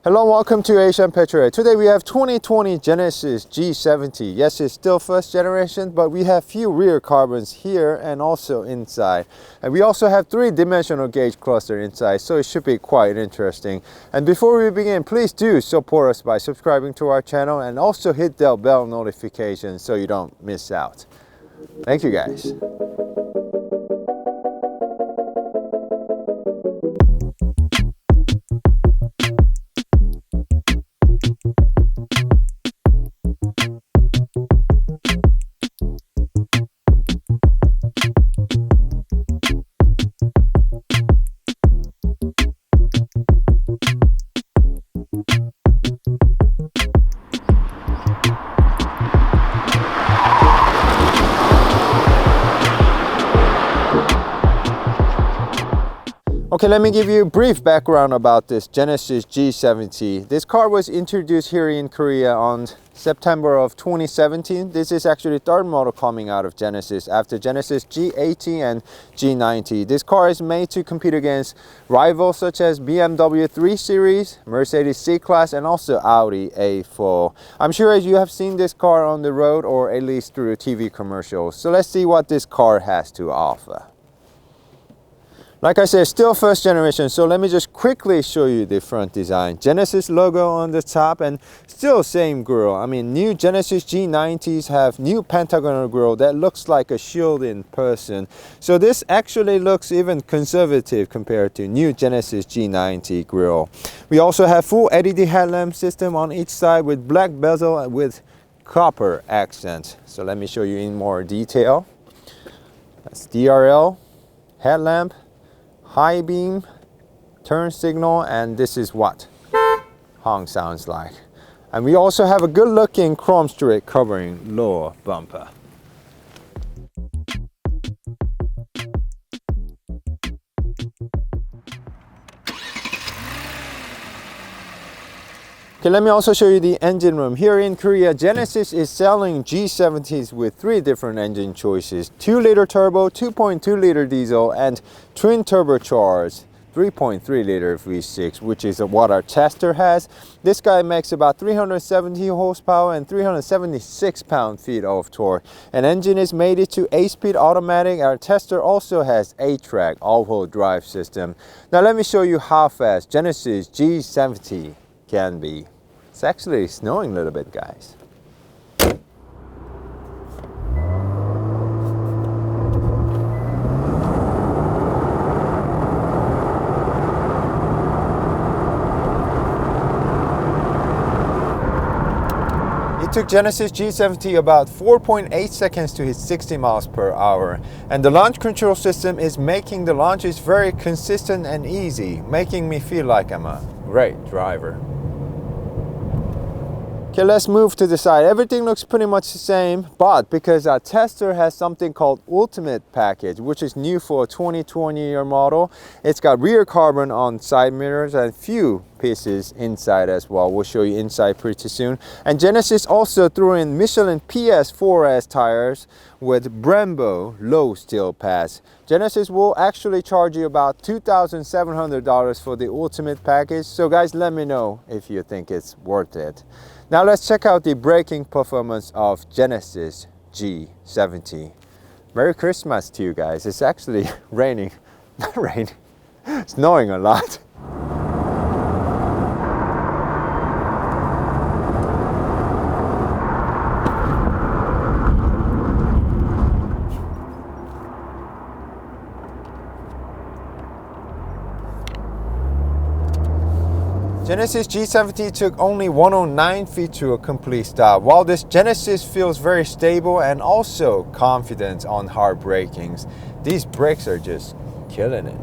Hello, welcome to Asian Petrol. Today we have 2020 Genesis G70. Yes, it's still first generation, but we have few rear carbons here and also inside. And we also have 3-dimensional gauge cluster inside, so it should be quite interesting. And before we begin, please do support us by subscribing to our channel and also hit the bell notification so you don't miss out. Thank you guys. Okay, let me give you a brief background about this Genesis G70. This car was introduced here in Korea on September of 2017. This is actually third model coming out of Genesis after Genesis G80 and G90. This car is made to compete against rivals such as BMW 3 Series, Mercedes C-Class, and also Audi A4. I'm sure you have seen this car on the road or at least through TV commercials. So let's see what this car has to offer. Like I said, still first generation, so let me just quickly show you the front design. Genesis logo on the top and still same grille. I mean, new Genesis G90s have new pentagonal grille that looks like a shield in person. So this actually looks even conservative compared to new Genesis G90 grille. We also have full LED headlamp system on each side with black bezel with copper accent. So let me show you in more detail. That's DRL, headlamp, high beam, turn signal, and this is what honk sounds like. And we also have a good looking chrome strip covering lower bumper. Okay, let me also show you the engine room. Here in Korea, Genesis is selling G70s with 3 different engine choices: 2-liter turbo, 2.2-liter diesel, and twin turbocharged 3.3-liter V6, which is what our tester has. This guy makes about 370 horsepower and 376 pound-feet of torque. An engine is mated to 8-speed automatic. Our tester also has 8-track all-wheel drive system. Now let me show you how fast Genesis G70 can be. It's actually snowing a little bit, guys. It took Genesis G70 about 4.8 seconds to hit 60 miles per hour. And the launch control system is making the launches very consistent and easy, making me feel like I'm a great driver. Okay, let's move to the side. Everything looks pretty much the same, but because our tester has something called Ultimate Package, which is new for a 2020 year model. It's got rear carbon on side mirrors and few pieces inside as well. We'll show you inside pretty soon. And Genesis also threw in Michelin PS4S tires with brembo low steel pads. Genesis will actually charge you about $2,700 for the Ultimate Package. So guys, let me know if you think it's worth it. Now let's check out the braking performance of Genesis G70. Merry Christmas to you guys. It's actually raining, not raining, snowing a lot. Genesis G70 took only 109 feet to a complete stop, while this Genesis feels very stable and also confident on hard brakings. These brakes are just killing it.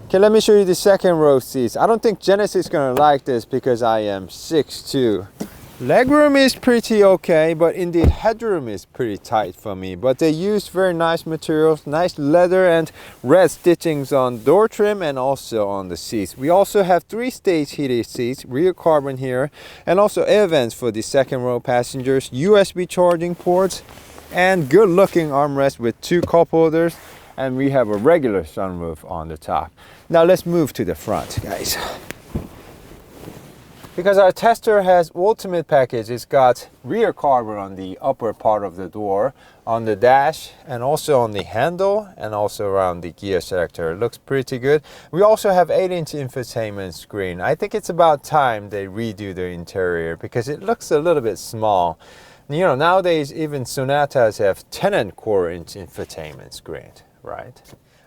Okay, let me show you the second row seats. I don't think Genesis is gonna like this because I am 6'2". Legroom is pretty okay, but indeed headroom is pretty tight for me. But they used very nice materials, nice leather and red stitchings on door trim and also on the seats. We also have 3-stage heated seats, rear carbon here, and also air vents for the second row passengers, USB charging ports, and good looking armrest with 2 cup holders. And we have a regular sunroof on the top. Now let's move to the front, guys. Because our tester has ultimate package, it's got rear cover on the upper part of the door, on the dash, and also on the handle, and also around the gear selector. It looks pretty good. We also have 8-inch infotainment screen. I think it's about time they redo the interior because it looks a little bit small. You know, nowadays even Sonatas have 10.25-inch infotainment screen, right?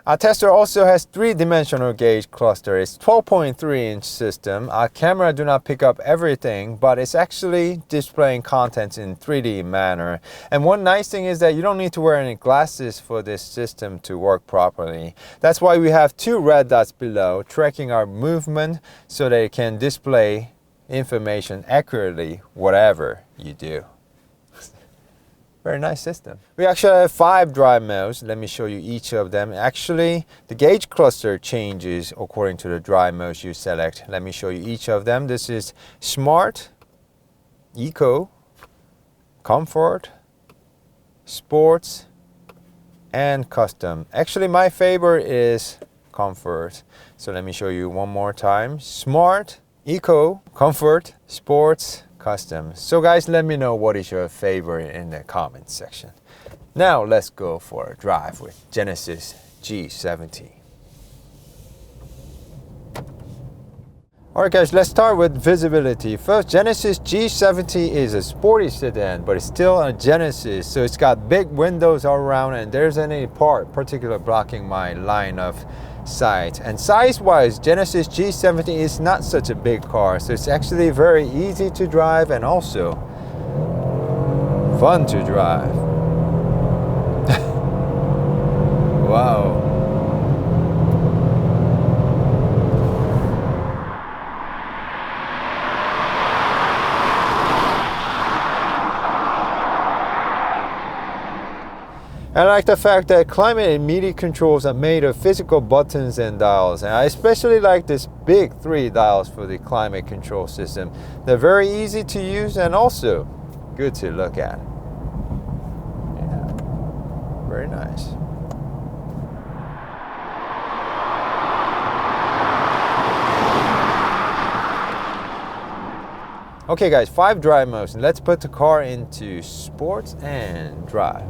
Our tester also has 3-dimensional gauge cluster. It's 12.3-inch system. Our camera do not pick up everything, but it's actually displaying contents in 3D manner. And one nice thing is that you don't need to wear any glasses for this system to work properly. That's why we have 2 red dots below, tracking our movement so that it can display information accurately, whatever you do. Very nice system. We actually have 5 drive modes. Let me show you each of them. Actually, the gauge cluster changes according to the drive modes you select. Let me show you each of them. This is Smart, Eco, Comfort, Sports, and Custom. Actually, my favorite is Comfort. So let me show you one more time. Smart, Eco, Comfort, Sports, Custom. So guys, let me know what is your favorite in the comments section. Now let's go for a drive with Genesis G70. Alright guys, let's start with visibility. First, Genesis G70 is a sporty sedan, but it's still a Genesis, so it's got big windows all around and there's any part particular blocking my line of sight. And size-wise, Genesis G70 is not such a big car, so it's actually very easy to drive and also fun to drive. Wow. I like the fact that climate and media controls are made of physical buttons and dials. And I especially like this big 3 dials for the climate control system. They're very easy to use and also good to look at. Yeah, very nice. Okay guys, 5 drive modes. Let's put the car into sports and drive.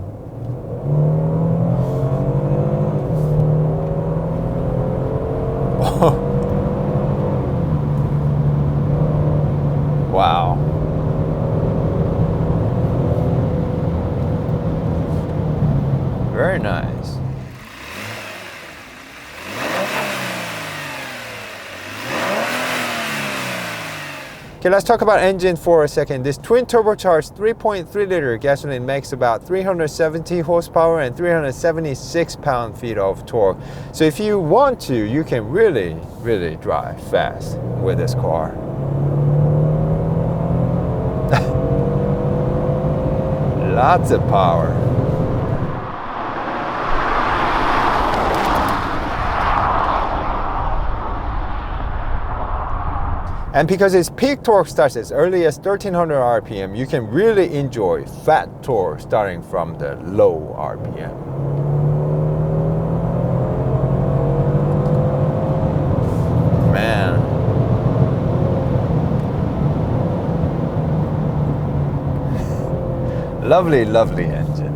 Wow. Very nice. Okay, let's talk about engine for a second. This twin turbocharged 3.3-liter gasoline makes about 370 horsepower and 376 pound-feet of torque. So if you want to, you can really drive fast with this car. Lots of power. And because its peak torque starts as early as 1300 RPM, you can really enjoy fat torque starting from the low RPM. Man. Lovely, lovely engine.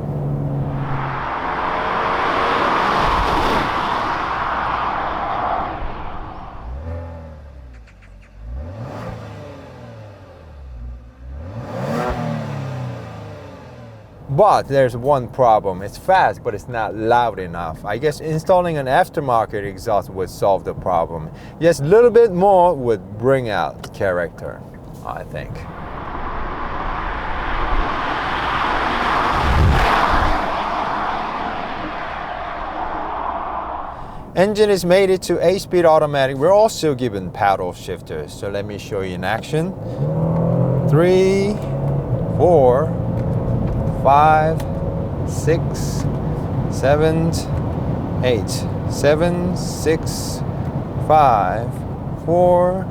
But there's one problem. It's fast, but it's not loud enough. I guess installing an aftermarket exhaust would solve the problem. Yes, a little bit more would bring out character, I think. Engine is mated to 8-speed automatic. We're also given paddle shifters. So let me show you in action. 3, 4, 5, 6, 7, 8. 7, 6, 5, 4,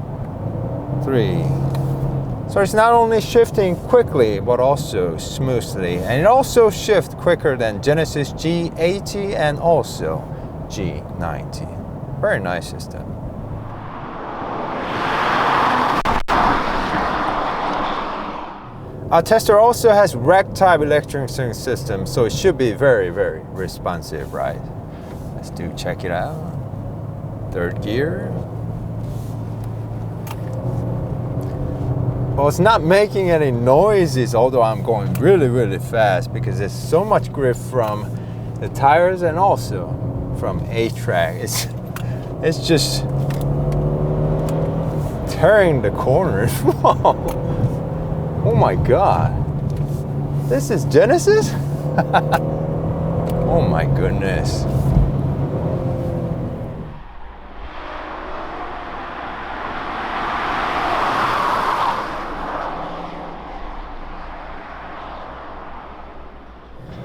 3. So it's not only shifting quickly, but also smoothly. And it also shifts quicker than Genesis G80 and also G90. Very nice system. Our tester also has rack type electric steering system, so it should be very, very responsive, right? Let's check it out. Third gear. Well, it's not making any noises, although I'm going really, really fast because there's so much grip from the tires and also from A-track. It's just tearing the corners. Oh my God. This is Genesis? Oh my goodness.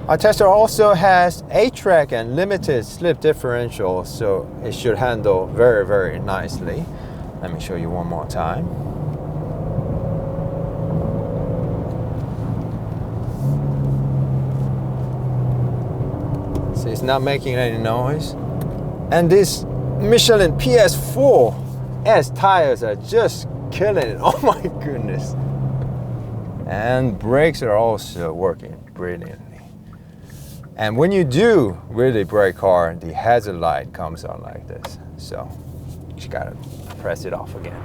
Our tester also has A-track and limited slip differential, so it should handle very, very nicely. Let me show you one more time. See, it's not making any noise. And these Michelin PS4S tires are just killing it. Oh my goodness. And brakes are also working brilliantly. And when you do really brake hard, the hazard light comes on like this. So you just gotta press it off again.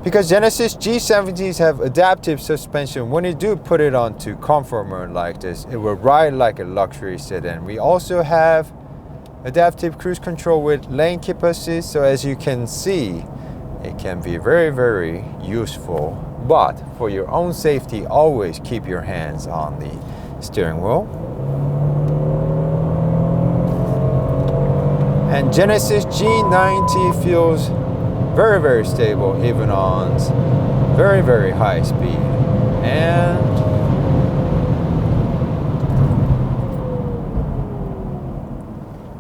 Because Genesis G70s have adaptive suspension, when you do put it onto comfort mode like this, it will ride like a luxury sedan. We also have adaptive cruise control with lane keep assist, so as you can see, it can be very, very useful. But for your own safety, always keep your hands on the steering wheel. And Genesis G90 feels very, very stable even on very, very high speed. And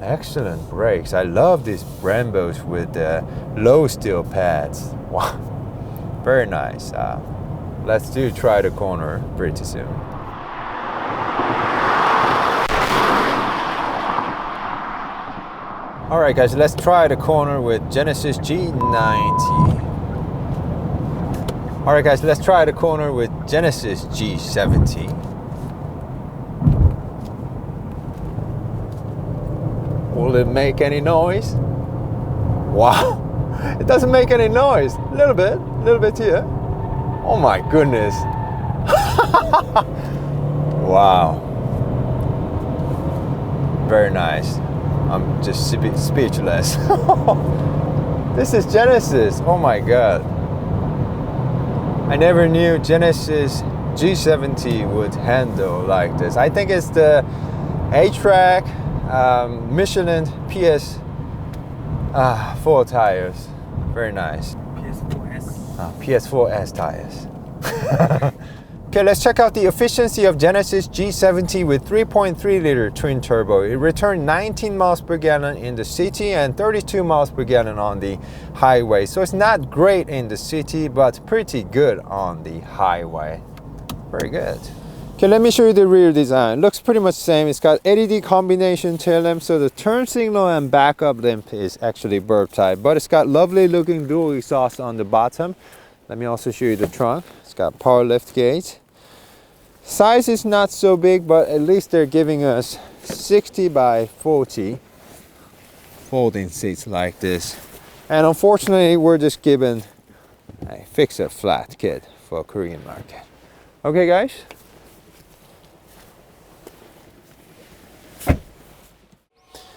excellent brakes. I love these brembos with the low steel pads. Wow, very nice. Let's try the corner pretty soon. All right, guys, let's try the corner with Genesis G90. All right, guys, let's try the corner with Genesis G70. Will it make any noise? Wow, it doesn't make any noise. A little bit here. Oh my goodness. Wow. Very nice. I'm just speechless. This is Genesis. Oh my God. I never knew Genesis G70 would handle like this. I think it's the A-track Michelin PS4 tires. Very nice. PS4S. PS4S tires. Okay, let's check out the efficiency of Genesis G70 with 3.3 liter twin turbo. It returned 19 miles per gallon in the city and 32 miles per gallon on the highway. So it's not great in the city, but pretty good on the highway. Very good. Okay, let me show you the rear design. Looks pretty much the same. It's got LED combination tail lamp, so the turn signal and backup lamp is actually burp type, but it's got lovely looking dual exhaust on the bottom. Let me also show you the trunk. It's got power lift gate. Size is not so big, but at least they're giving us 60 by 40 folding seats like this. And unfortunately, we're just given a fix-it flat kit for Korean market. Okay, guys.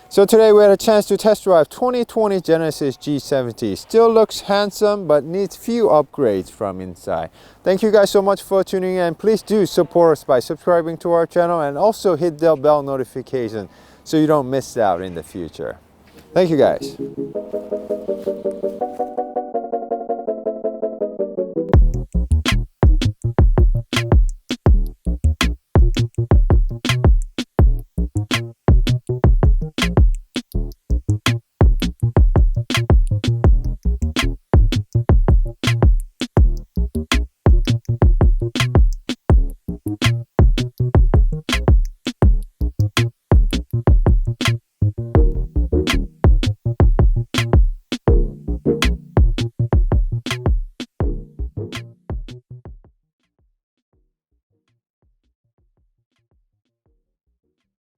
So today we had a chance to test drive 2020 Genesis G70. Still looks handsome, but needs few upgrades from inside. Thank you guys so much for tuning in. Please do support us by subscribing to our channel and also hit the bell notification so you don't miss out in the future. Thank you guys.